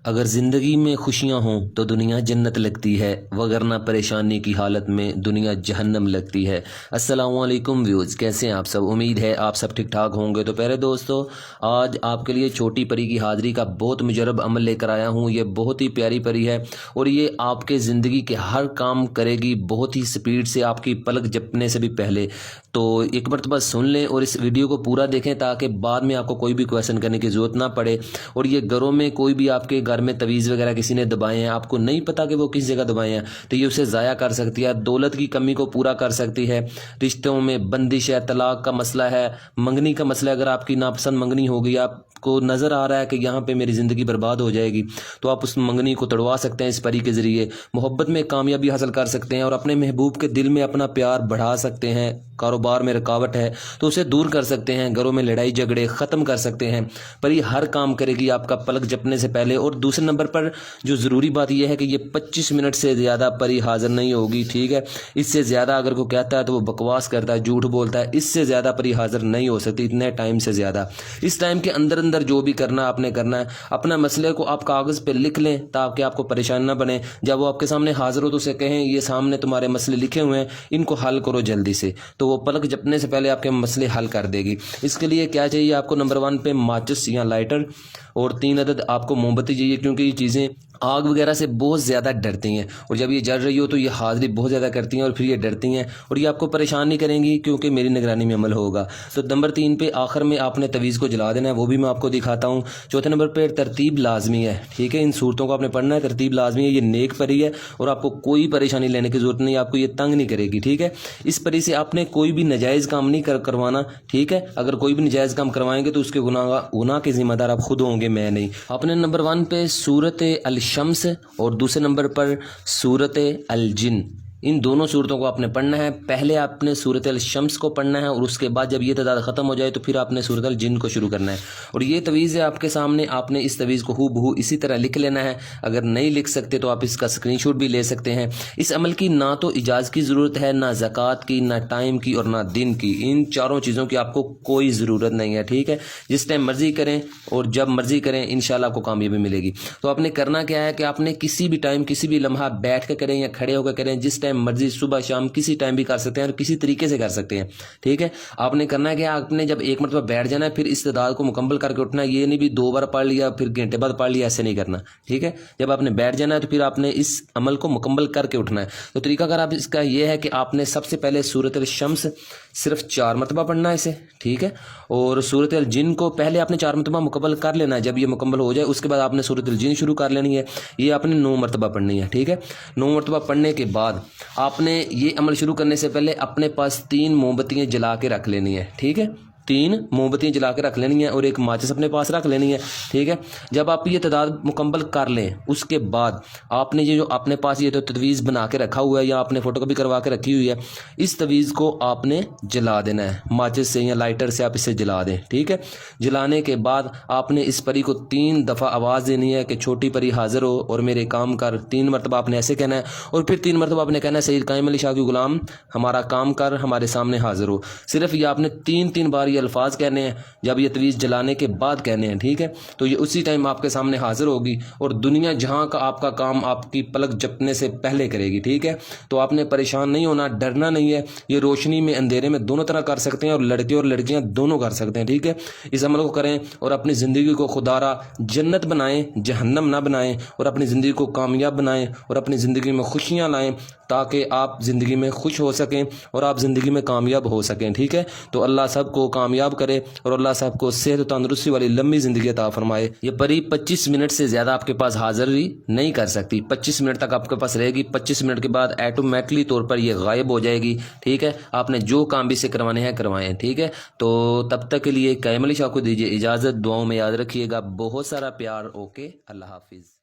اگر زندگی میں خوشیاں ہوں تو دنیا جنت لگتی ہے، وگرنہ پریشانی کی حالت میں دنیا جہنم لگتی ہے۔ السلام علیکم ویوز، کیسے ہیں آپ سب؟ امید ہے آپ سب ٹھیک ٹھاک ہوں گے۔ تو پہلے دوستو، آج آپ کے لیے چھوٹی پری کی حاضری کا بہت مجرب عمل لے کر آیا ہوں۔ یہ بہت ہی پیاری پری ہے اور یہ آپ کے زندگی کے ہر کام کرے گی بہت ہی سپیڈ سے، آپ کی پلک جھپکنے سے بھی پہلے۔ تو ایک مرتبہ سن لیں اور اس ویڈیو کو پورا دیکھیں تاکہ بعد میں آپ کو کوئی بھی کویشچن کرنے کی ضرورت نہ پڑے۔ اور یہ گھروں میں کوئی بھی آپ کے گھر میں تویز وغیرہ کسی نے دبائے ہیں، آپ کو نہیں پتا کہ وہ کس جگہ دبائے ہیں، تو یہ اسے ضائع کر سکتی ہے، دولت کی کمی کو پورا کر سکتی ہے، رشتوں میں بندش ہے، طلاق کا مسئلہ ہے، منگنی کا مسئلہ ہے۔ اگر آپ کی ناپسند منگنی ہو گئی، آپ کو نظر آ رہا ہے کہ یہاں پہ میری زندگی برباد ہو جائے گی، تو آپ اس منگنی کو تڑوا سکتے ہیں اس پری کے ذریعے، محبت میں کامیابی حاصل کر سکتے ہیں اور اپنے محبوب کے دل میں اپنا پیار بڑھا سکتے ہیں۔ کاروبار میں رکاوٹ ہے تو اسے دور کر سکتے ہیں، گھروں میں لڑائی جھگڑے ختم کر سکتے ہیں۔ پری ہر کام کرے گی آپ کا پلک جھپکنے سے پہلے۔ اور دوسرے نمبر پر جو ضروری بات یہ ہے کہ یہ 25 منٹ سے زیادہ پری حاضر نہیں ہوگی، ٹھیک ہے؟ اس سے زیادہ اگر کوئی کہتا ہے تو وہ بکواس کرتا ہے، جھوٹ بولتا ہے۔ اس سے زیادہ پری حاضر نہیں ہو سکتی، اتنے ٹائم سے زیادہ۔ اس ٹائم کے اندر اندر جو بھی کرنا آپ نے کرنا ہے، اپنا مسئلے کو آپ کاغذ پہ لکھ لیں تاکہ آپ کو پریشان نہ بنے۔ جب وہ آپ کے سامنے حاضر ہو تو اسے کہیں یہ سامنے تمہارے مسئلے لکھے ہوئے ہیں، ان کو حل کرو جلدی سے، تو وہ پلک جھپکنے سے پہلے آپ کے مسئلے حل کر دے گی۔ اس کے لیے کیا چاہیے آپ کو؟ نمبر 1 پہ ماچس یا لائٹر اور 3 عدد آپ کو موم بتی چاہیے، کیونکہ یہ چیزیں آگ وغیرہ سے بہت زیادہ ڈرتی ہیں اور جب یہ جل رہی ہو تو یہ حاضری بہت زیادہ کرتی ہیں اور پھر یہ ڈرتی ہیں اور یہ آپ کو پریشان نہیں کریں گی کیونکہ میری نگرانی میں عمل ہوگا۔ تو نمبر 3 پہ آخر میں آپ نے تویز کو جلا دینا ہے، وہ بھی میں آپ کو دکھاتا ہوں۔ چوتھے نمبر پہ ترتیب لازمی ہے، ٹھیک ہے؟ ان صورتوں کو آپ نے پڑھنا ہے، ترتیب لازمی ہے۔ یہ نیک پری ہے اور آپ کو کوئی پریشانی لینے کی ضرورت نہیں، آپ کو یہ تنگ نہیں کرے گی، ٹھیک ہے؟ اس پری سے آپ نے کوئی بھی ناجائز کام نہیں کروانا، ٹھیک ہے؟ اگر کوئی بھی ناجائز کام کروائیں گے تو اس کے گناہ کے ذمہ دار آپ خود ہوں گے، میں نہیں۔ آپ نے نمبر 1 پہ سورت الشمس اور دوسرے نمبر پر سورت الجن، ان دونوں صورتوں کو آپ نے پڑھنا ہے۔ پہلے آپ نے سورت الشمس کو پڑھنا ہے اور اس کے بعد جب یہ تعداد ختم ہو جائے تو پھر آپ نے سورت الجن کو شروع کرنا ہے۔ اور یہ تویز ہے آپ کے سامنے، آپ نے اس تویز کو ہو بہو اسی طرح لکھ لینا ہے۔ اگر نہیں لکھ سکتے تو آپ اس کا اسکرین شاٹ بھی لے سکتے ہیں۔ اس عمل کی نہ تو اجازت کی ضرورت ہے، نہ زکوٰۃ کی، نہ ٹائم کی اور نہ دن کی۔ ان چاروں چیزوں کی آپ کو کوئی ضرورت نہیں ہے، ٹھیک ہے؟ جس ٹائم مرضی کریں اور جب مرضی کریں، انشاءاللہ آپ کو کامیابی ملے گی۔ تو آپ نے کرنا کیا ہے کہ آپ نے کسی بھی ٹائم، کسی بھی لمحہ بیٹھ کے کریں یا کھڑے ہو کے کریں، جس ٹائم مرضی، صبح شام کسی ٹائم بھی کر سکتے ہیں اور کسی طریقے سے کر سکتے ہیں، ٹھیک ہے؟ آپ نے کرنا ہے کہ آپ نے جب ایک مرتبہ بیٹھ جانا ہے پھر اس تعداد کو مکمل کر کے اٹھنا ہے۔ یہ نہیں بھی 2 بار پڑھ لیا پھر گھنٹے بعد پڑھ لیا، ایسے نہیں کرنا، ٹھیک ہے؟ جب آپ نے بیٹھ جانا ہے تو پھر آپ نے اس عمل کو مکمل کر کے اٹھنا ہے۔ تو طریقہ کار آپ اس کا یہ ہے کہ آپ نے سب سے پہلے سورت الشمس صرف 4 مرتبہ پڑھنا ہے اسے، ٹھیک ہے؟ اور سورت الجن کو پہلے آپ نے 4 مرتبہ مکمل کر لینا ہے۔ جب یہ مکمل ہو جائے اس کے بعد آپ نے سورت الجن شروع کر لینی ہے، یہ آپ نے 9 مرتبہ پڑھنی ہے، ٹھیک ہے؟ 9 مرتبہ پڑھنے کے بعد آپ نے یہ عمل شروع کرنے سے پہلے اپنے پاس 3 موم بتیاں جلا کے رکھ لینی ہے، ٹھیک ہے؟ 3 موم بتیاں جلا کے رکھ لینی ہے اور ایک ماچس اپنے پاس رکھ لینی ہے، ٹھیک ہے؟ جب آپ یہ تعداد مکمل کر لیں اس کے بعد آپ نے یہ جو اپنے پاس یہ تو تویز بنا کے رکھا ہوا ہے یا آپ نے فوٹو کاپی کروا کے رکھی ہوئی ہے، اس تویز کو آپ نے جلا دینا ہے، ماچس سے یا لائٹر سے آپ اسے جلا دیں، ٹھیک ہے؟ جلانے کے بعد آپ نے اس پری کو 3 دفعہ آواز دینی ہے کہ چھوٹی پری حاضر ہو اور میرے کام کر۔ 3 مرتبہ آپ نے ایسے کہنا ہے اور پھر 3 مرتبہ آپ نے کہنا ہے سید قائم علی شاہ کی غلام ہمارا کام کر، ہمارے سامنے حاضر ہو۔ صرف یہ آپ نے 3 بار یہ الفاظ کہنے ہیں، جب یہ تویز جلانے کے بعد کہنے ہیں، ٹھیک ہے؟ تو یہ اسی ٹائم آپ کے سامنے حاضر ہوگی اور دنیا جہاں کا آپ کا کام آپ کی پلک جھپکنے سے پہلے کرے گی، ٹھیک ہے؟ تو آپ نے پریشان نہیں ہونا، ڈرنا نہیں ہے۔ یہ روشنی میں اندھیرے میں دونوں طرح کر سکتے ہیں اور لڑکے اور لڑکیاں دونوں کر سکتے ہیں، ٹھیک ہے؟ اس عمل کو کریں اور اپنی زندگی کو خدا را جنت بنائیں، جہنم نہ بنائیں، اور اپنی زندگی کو کامیاب بنائیں اور اپنی زندگی میں خوشیاں لائیں تاکہ آپ زندگی میں خوش ہو سکیں اور آپ زندگی میں کامیاب ہو سکیں، ٹھیک ہے؟ تو اللہ سب کو کامیاب کرے اور اللہ سب کو صحت و تندرستی والی لمبی زندگی عطا فرمائے۔ یہ پری 25 منٹ سے زیادہ آپ کے پاس حاضری نہیں کر سکتی، 25 منٹ تک آپ کے پاس رہے گی۔ 25 منٹ کے بعد ایٹومیٹکلی طور پر یہ غائب ہو جائے گی، ٹھیک ہے؟ آپ نے جو کام بھی سے کروانے ہیں کروائیں، ٹھیک ہے؟ تو تب تک کے لیے قائم علی شاہ کو دیجیے اجازت، دعاؤں میں یاد رکھیے گا، بہت سارا پیار، اوکے؟ اللہ حافظ۔